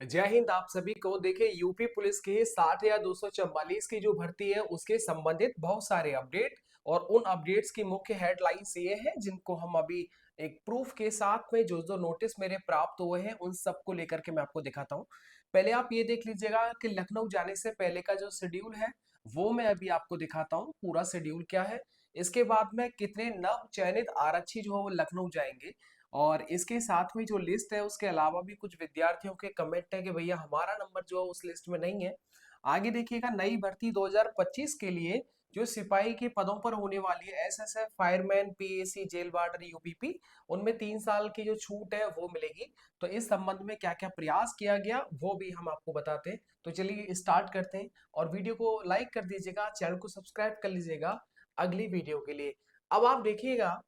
जय हिंद आप सभी को। देखिए यूपी पुलिस के 60 या 244 की जो भर्ती है उसके संबंधित बहुत सारे अपडेट और उन अपडेट्स की मुख्य हेडलाइंस ये हैं जिनको हम अभी एक प्रूफ के साथ में जो जो नोटिस मेरे प्राप्त हुए हैं उन सबको लेकर के मैं आपको दिखाता हूं। पहले आप ये देख लीजिएगा कि लखनऊ जाने से पहले का जो शेड्यूल है वो मैं अभी आपको दिखाता हूँ, पूरा शेड्यूल क्या है। इसके बाद में कितने नव चयनित आरक्षी जो है वो लखनऊ जाएंगे और इसके साथ में जो लिस्ट है उसके अलावा भी कुछ विद्यार्थियों के कमेंट है कि भैया हमारा नंबर जो है उस लिस्ट में नहीं है। आगे देखिएगा नई भर्ती 2025 के लिए जो सिपाही के पदों पर होने वाली है, SSF, fireman, PAC, jail warden, UPP, उनमें 3 साल की जो छूट है वो मिलेगी। तो इस संबंध में क्या क्या प्रयास किया गया वो भी हम आपको बताते हैं। तो चलिए स्टार्ट करते हैं और वीडियो को लाइक कर दीजिएगा, चैनल को सब्सक्राइब कर लीजिएगा अगली वीडियो के लिए। अब आप देखिएगा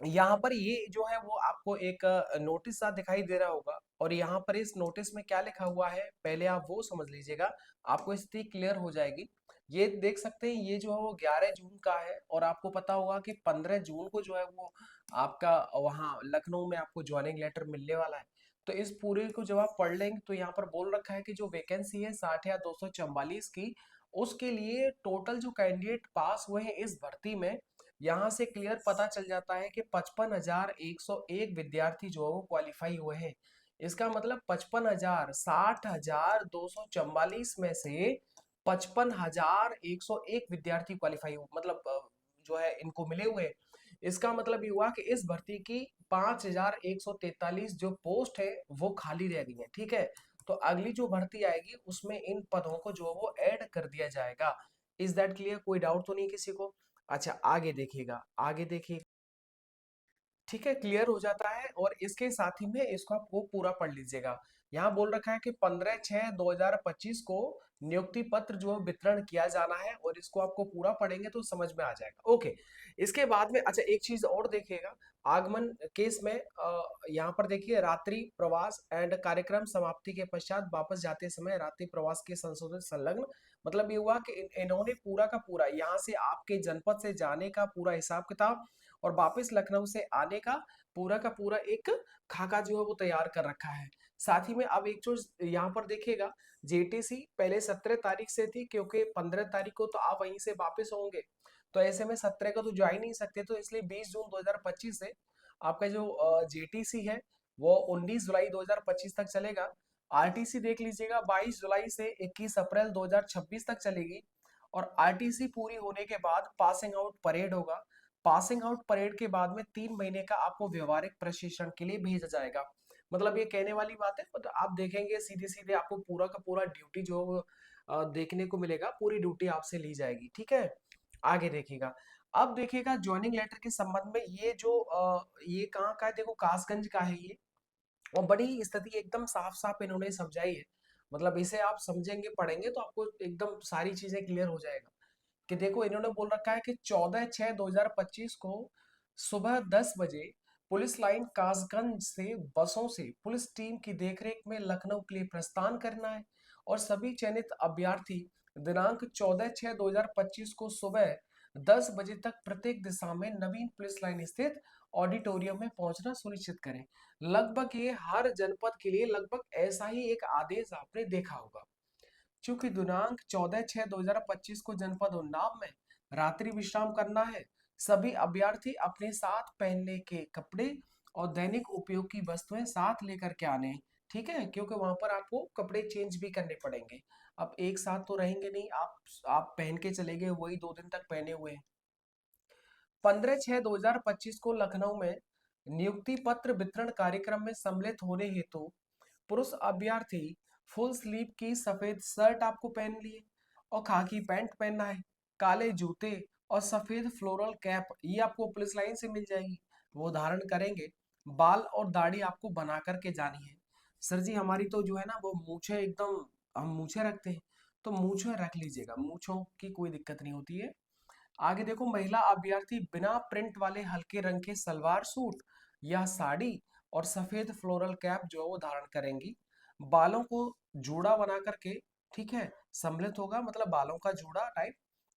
यहाँ पर ये जो है वो आपको एक नोटिस सा दिखाई दे रहा होगा और यहाँ पर इस नोटिस में क्या लिखा हुआ है पहले आप वो समझ लीजिएगा, आपको स्थिति क्लियर हो जाएगी। ये देख सकते हैं ये जो है वो 11 जून का है और आपको पता होगा कि 15 जून को जो है वो आपका वहाँ लखनऊ में आपको ज्वाइनिंग लेटर मिलने वाला है। तो इस पूरे को जब आप पढ़ लेंगे तो यहाँ पर बोल रखा है कि जो वैकेंसी है 60 या 244 की, उसके लिए टोटल जो कैंडिडेट पास हुए हैं इस भर्ती में, यहाँ से क्लियर पता चल जाता है कि 55,101 विद्यार्थी जो है वो क्वालिफाई हुए हैं। इसका मतलब 55,000 60,244 में से 55,101 विद्यार्थी क्वालिफाई हुए, मतलब जो है इनको मिले हुए हैं। इसका मतलब ये हुआ कि इस भर्ती की 5,143 जो पोस्ट है वो खाली रह गई है। ठीक है, तो अगली जो भर्ती आएगी उसमें इन पदों को जो है वो ऐड कर दिया जाएगा। Is that clear? कोई डाउट तो नहीं किसी को? अच्छा आगे देखिएगा, आगे देखिए। ठीक है, क्लियर हो जाता है और इसके साथ ही में इसको आप वो पूरा पढ़ लीजिएगा। यहाँ बोल रखा है कि 15/6/2025 को नियुक्ति पत्र जो है वितरण किया जाना है और इसको आपको पूरा पढ़ेंगे तो समझ में आ जाएगा। ओके, इसके बाद में अच्छा एक चीज और देखिएगा। आगमन केस में यहाँ पर देखिए रात्रि प्रवास एंड कार्यक्रम समाप्ति के पश्चात वापस जाते समय रात्रि प्रवास के संशोधित संलग्न, मतलब ये हुआ कि इन्होंने पूरा का पूरा यहाँ से आपके जनपद से जाने का पूरा हिसाब किताब और वापस लखनऊ से आने का पूरा एक खाका जो है वो तैयार कर रखा है। साथ ही में अब एक चीज यहाँ पर देखिएगा, जेटीसी पहले 17 तारीख से थी क्योंकि 15 तारीख को तो आप वहीं से वापस होंगे, तो ऐसे में 17 को तो जा ही नहीं सकते, तो इसलिए 20 जून 2025 से आपका जो जेटीसी है वो 19 जुलाई 2025 तक चलेगा। आरटीसी देख लीजिएगा 22 जुलाई से 21 अप्रैल 2026 तक चलेगी और आरटीसी पूरी होने के बाद पासिंग आउट परेड होगा। पासिंग आउट परेड के बाद में 3 महीने का आपको व्यवहारिक प्रशिक्षण के लिए भेजा जाएगा। मतलब ये कहने वाली बात है, मतलब आप देखेंगे सीधे सीधे आपको पूरा का पूरा ड्यूटी जो देखने को मिलेगा, पूरी ड्यूटी आपसे ली जाएगी। ठीक है, आगे देखिएगा। अब देखिएगा ज्वाइनिंग लेटर के संबंध में ये जो ये कहाँ का है, देखो कासगंज का है ये और बड़ी स्थिति एकदम साफ साफ इन्होंने समझाई है। मतलब इसे आप समझेंगे पढ़ेंगे तो आपको एकदम सारी चीजें क्लियर हो जाएगा कि देखो इन्होंने बोल रखा है कि 14/6/2025 को सुबह 10 बजे पुलिस लाइन कासगंज से बसों से पुलिस टीम की देखरेख में लखनऊ के लिए प्रस्थान करना है और सभी चयनित अभ्यर्थी दिनांक 14/6/2025 को सुबह 10 बजे तक प्रत्येक दिशा में नवीन पुलिस लाइन स्थित ऑडिटोरियम में पहुंचना सुनिश्चित करें। लगभग ये हर जनपद के लिए लगभग ऐसा ही एक आदेश आपने देखा होगा। चूंकि दिनांक 14/6/2025 को जनपद उन्नाव में रात्रि विश्राम करना है, सभी अभ्यर्थी अपने साथ पहनने के कपड़े और दैनिक उपयोग की वस्तुएं साथ लेकर के आने हैं। ठीक है, क्योंकि वहां पर आपको कपड़े चेंज भी करने पड़ेंगे। अब एक साथ तो रहेंगे नहीं आप पहन के चले गए वही 2 दिन तक पहने हुए हैं। 15/6/2025 को लखनऊ में नियुक्ति पत्र वितरण कार्यक्रम में सम्मिलित होने हेतु पुरुष अभ्यर्थी फुल स्लीव की सफेद शर्ट आपको पहन ली है और खाकी पैंट पहनना है, काले जूते और सफेद फ्लोरल कैप ये आपको पुलिस लाइन से मिल जाएगी, वो धारण करेंगे। बाल और दाढ़ी आपको बना करके जानी है। सर जी हमारी तो जो है ना वो मूछें एकदम, हम मूछें रखते हैं, तो मूछें रख लीजिएगा, मूछों की कोई दिक्कत नहीं होती है। आगे देखो महिला अभ्यर्थी बिना प्रिंट वाले हल्के रंग के सलवार सूट या साड़ी और सफेद फ्लोरल कैप जो है वो धारण करेंगी। बालों को जूड़ा बना करके, ठीक है, सम्मिलित होगा, मतलब बालों का जूड़ा टाइप।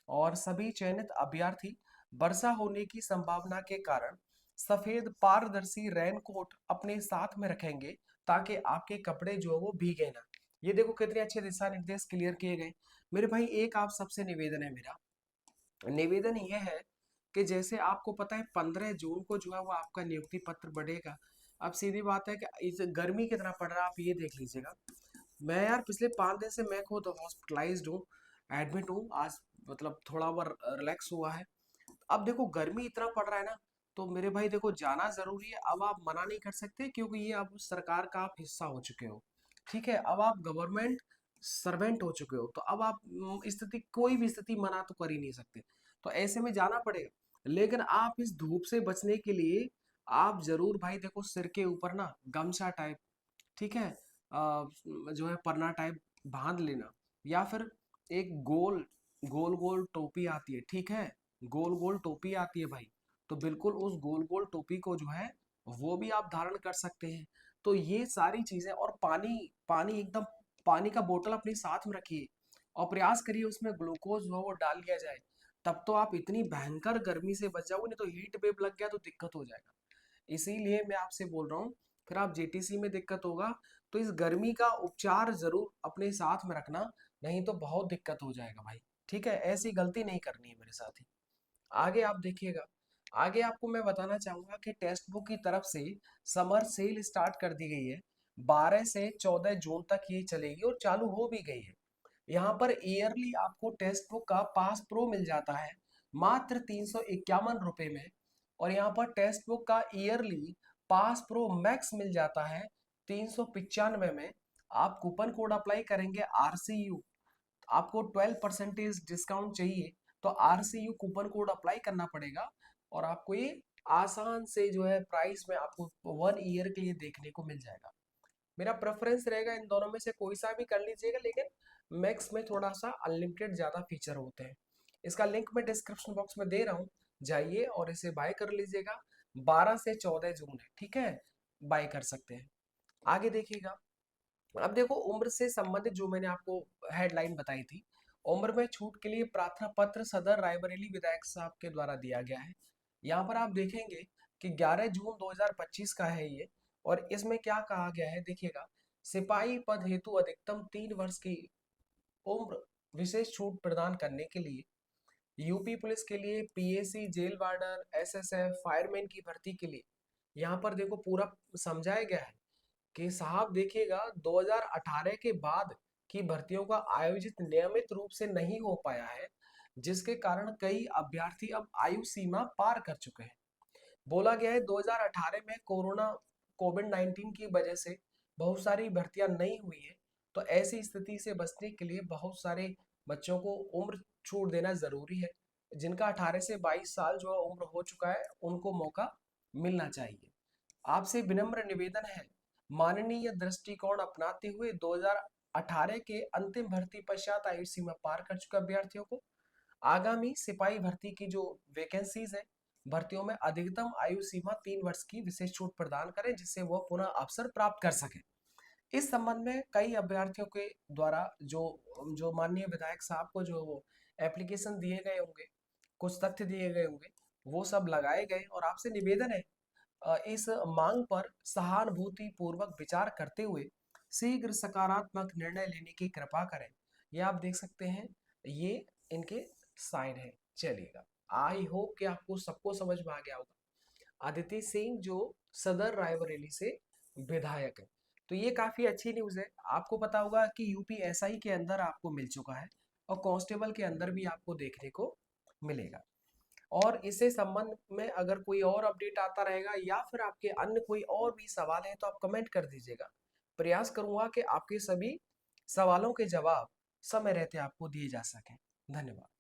और सभी चयनित अभ्यर्थी वर्षा होने की संभावना के कारण सफेद पारदर्शी रेनकोट अपने साथ में रखेंगे ताकि आपके कपड़े जो है वो भीगे ना। ये देखो कितने अच्छे दिशा निर्देश क्लियर किए गए। मेरे भाई एक आप सबसे निवेदन है मेरा, निवेदन ये है कि जैसे आपको पता है 15 जून को जो है वो आपका नियुक्ति पत्र बढ़ेगा। अब सीधी बात है कि इस गर्मी कितना पड़ रहा है आप ये देख लीजिएगा। मैं यार पिछले 5 दिन से मैं खुद हॉस्पिटलाइज्ड हूँ, एडमिट हूँ। आज मतलब थोड़ा बहुत रिलैक्स हुआ है। अब देखो गर्मी इतना पड़ रहा है ना, तो मेरे भाई देखो जाना जरूरी है। अब आप मना नहीं कर सकते क्योंकि ये अब सरकार का आप हिस्सा हो चुके हो, ठीक है। अब आप गवर्नमेंट सर्वेंट हो चुके हो, तो अब आप स्थिति कोई भी स्थिति मना तो कर ही नहीं सकते, तो ऐसे में जाना पड़ेगा। लेकिन आप इस धूप से बचने के लिए आप जरूर भाई देखो सिर के ऊपर ना गमछा टाइप, ठीक है, जो है परना टाइप बांध लेना, या फिर एक गोल गोल गोल टोपी आती है, ठीक है, गोल गोल टोपी आती है भाई, तो बिल्कुल उस गोल गोल टोपी को जो है वो भी आप धारण कर सकते हैं। तो ये सारी चीजें, और पानी, पानी एकदम, पानी का बोतल अपने साथ में रखिए और प्रयास करिए उसमें ग्लूकोज जो है वो डाल लिया जाए। तब तो आप इतनी भयंकर गर्मी से बच जाओगे, नहीं तो हीट वेव लग गया तो दिक्कत हो जाएगा। इसीलिए मैं आपसे बोल रहा हूँ, फिर आप जेटीसी में दिक्कत होगा, तो इस गर्मी का उपचार जरूर अपने साथ में रखना, नहीं तो बहुत दिक्कत हो जाएगा भाई, ठीक है। ऐसी गलती नहीं करनी है मेरे साथ ही। आगे आप देखिएगा, आगे आपको मैं बताना चाहूंगा कि टेक्स्ट बुक की तरफ से समर सेल स्टार्ट कर दी गई है। 12 से 14 जून तक ये चलेगी और चालू हो भी गई है। यहाँ पर ईयरली आपको टेक्स्ट बुक का पास प्रो मिल जाता है मात्र 351 रुपए में। और यहाँ पर टेक्स्ट बुक का ईयरली पास प्रो मैक्स मिल जाता है 395 में। आप कूपन कोड अप्लाई करेंगे RCU, आपको 12% डिस्काउंट चाहिए, तो RCU कूपन कोड अप्लाई करना पड़ेगा और आपको ये आसान से जो है प्राइस में आपको 1 ईयर के लिए देखने को मिल जाएगा। मेरा प्रेफरेंस रहेगा इन दोनों में से कोई सा भी कर लीजिएगा, लेकिन मैक्स में थोड़ा सा अनलिमिटेड ज्यादा फीचर होते हैं। इसका लिंक मैं डिस्क्रिप्शन बॉक्स में दे रहा हूँ, जाइए और इसे बाय कर लीजिएगा। 12 से 14 जून है, ठीक है, बाय कर सकते हैं। आगे देखिएगा, अब देखो उम्र से संबंधित जो मैंने आपको हेडलाइन बताई थी, उम्र में छूट के लिए प्रार्थना पत्र सदर रायबरेली विधायक साहब के द्वारा दिया गया है। यहाँ पर आप देखेंगे कि 11 जून 2025 का है ये, और इसमें क्या कहा गया है देखिएगा। सिपाही पद हेतु अधिकतम 3 वर्ष की उम्र विशेष छूट प्रदान करने के लिए यूपी पुलिस के लिए PAC, jail warden, SSF, fireman की भर्ती के लिए यहाँ पर देखो पूरा समझाया गया है कि साहब देखिएगा 2018 के बाद की भर्तियों का आयोजित नियमित रूप से नहीं हो पाया है, जिसके कारण कई अभ्यर्थी अब आयु सीमा पार कर चुके हैं। बोला गया है 2018 में कोविड 19 की वजह से बहुत सारी भर्तियां नहीं हुई है, तो ऐसी स्थिति से बचने के लिए बहुत सारे बच्चों को उम्र छूट देना जरूरी है। जिनका 18 से 22 साल जो है उम्र हो चुका है उनको मौका मिलना चाहिए। आपसे विनम्र निवेदन है, माननीय दृष्टिकोण अपनाते हुए 2018 के अंतिम भर्ती पश्चात आयु सीमा पार कर चुके अभ्यर्थियों को आगामी सिपाही भर्ती की जो वैकेंसीज है, भर्तियों में अधिकतम आयु सीमा 3 वर्ष की विशेष छूट प्रदान करें, जिससे वह पुनः अवसर प्राप्त कर सके। इस संबंध में कई अभ्यर्थियों के द्वारा जो जो माननीय विधायक साहब को जो वो एप्लीकेशन दिए गए होंगे, कुछ तथ्य दिए गए होंगे, वो सब लगाए गए, और आपसे निवेदन है इस मांग पर सहानुभूति पूर्वक विचार करते हुए शीघ्र सकारात्मक निर्णय लेने की कृपा करें। ये आप देख सकते हैं, ये इनके साइन है। चलिएगा, आई होप कि आपको सबको समझ में आ गया होगा। अदिति सिंह जो सदर रायबरेली से विधायक है, तो ये काफी अच्छी न्यूज है। आपको पता होगा कि यूपी एसआई के अंदर आपको मिल चुका है और कांस्टेबल के अंदर भी आपको देखने को मिलेगा। और इससे संबंध में अगर कोई और अपडेट आता रहेगा या फिर आपके अन्य कोई और भी सवाल है तो आप कमेंट कर दीजिएगा। प्रयास करूंगा कि आपके सभी सवालों के जवाब समय रहते आपको दिए जा सकें। धन्यवाद।